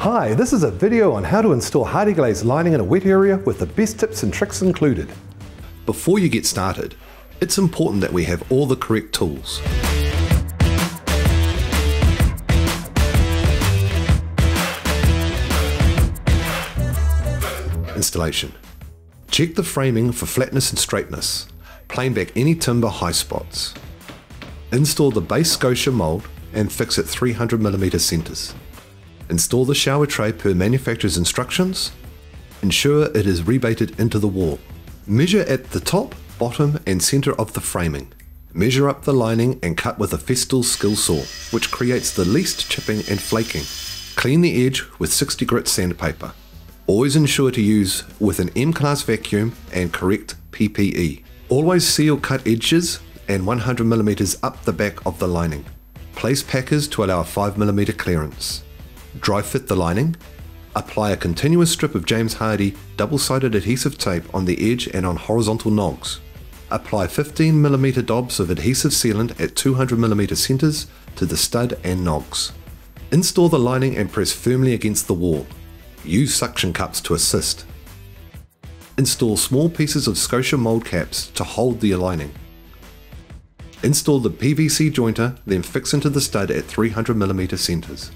Hi, this is a video on how to install Hardie Glaze lining in a wet area with the best tips and tricks included. Before you get started, it's important that we have all the correct tools. Installation. Check the framing for flatness and straightness. Plane back any timber high spots. Install the base scotia mould and fix at 300mm centres. Install the shower tray per manufacturer's instructions. Ensure it is rebated into the wall. Measure at the top, bottom and centre of the framing. Measure up the lining and cut with a Festool skill saw, which creates the least chipping and flaking. Clean the edge with 60 grit sandpaper. Always ensure to use with an M-class vacuum and correct PPE. Always seal cut edges and 100mm up the back of the lining. Place packers to allow a 5mm clearance. Dry fit the lining. Apply a continuous strip of James Hardie double-sided adhesive tape on the edge and on horizontal nogs. Apply 15mm dobs of adhesive sealant at 200mm centres to the stud and nogs. Install the lining and press firmly against the wall. Use suction cups to assist. Install small pieces of scotia mould caps to hold the lining. Install the PVC jointer, then fix into the stud at 300mm centres.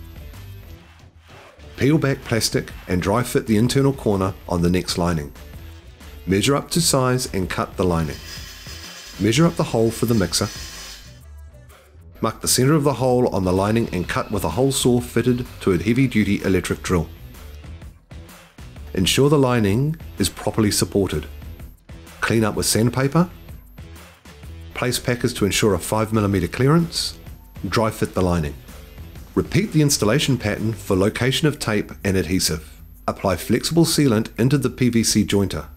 Peel back plastic and dry fit the internal corner on the next lining. Measure up to size and cut the lining. Measure up the hole for the mixer. Mark the centre of the hole on the lining and cut with a hole saw fitted to a heavy-duty electric drill. Ensure the lining is properly supported. Clean up with sandpaper. Place packers to ensure a 5mm clearance. Dry fit the lining. Repeat the installation pattern for location of tape and adhesive. Apply flexible sealant into the PVC jointer.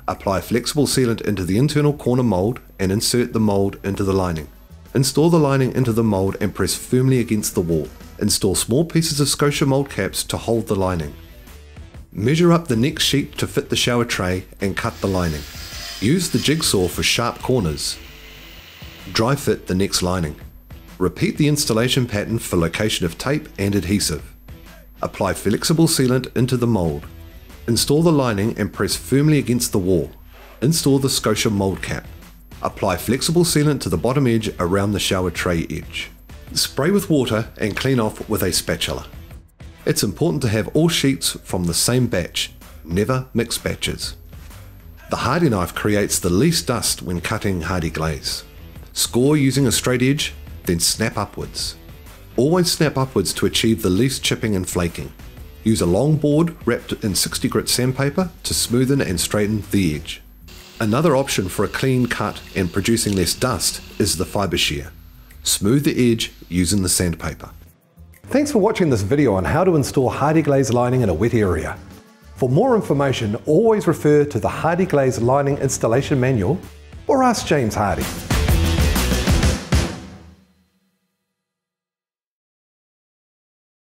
Apply flexible sealant into the internal corner mould and insert the mould into the lining. Install the lining into the mould and press firmly against the wall. Install small pieces of scotia mould caps to hold the lining. Measure up the next sheet to fit the shower tray and cut the lining. Use the jigsaw for sharp corners. Dry fit the next lining. Repeat the installation pattern for location of tape and adhesive. Apply flexible sealant into the mould. Install the lining and press firmly against the wall. Install the scotia mould cap. Apply flexible sealant to the bottom edge around the shower tray edge. Spray with water and clean off with a spatula. It's important to have all sheets from the same batch, never mix batches. The Hardie knife creates the least dust when cutting Hardie glaze. Score using a straight edge, then snap upwards. Always snap upwards to achieve the least chipping and flaking. Use a long board wrapped in 60 grit sandpaper to smoothen and straighten the edge. Another option for a clean cut and producing less dust is the fibre shear. Smooth the edge using the sandpaper. Thanks for watching this video on how to install Hardie Glaze lining in a wet area. For more information, always refer to the Hardie Glaze Lining Installation Manual or ask James Hardie.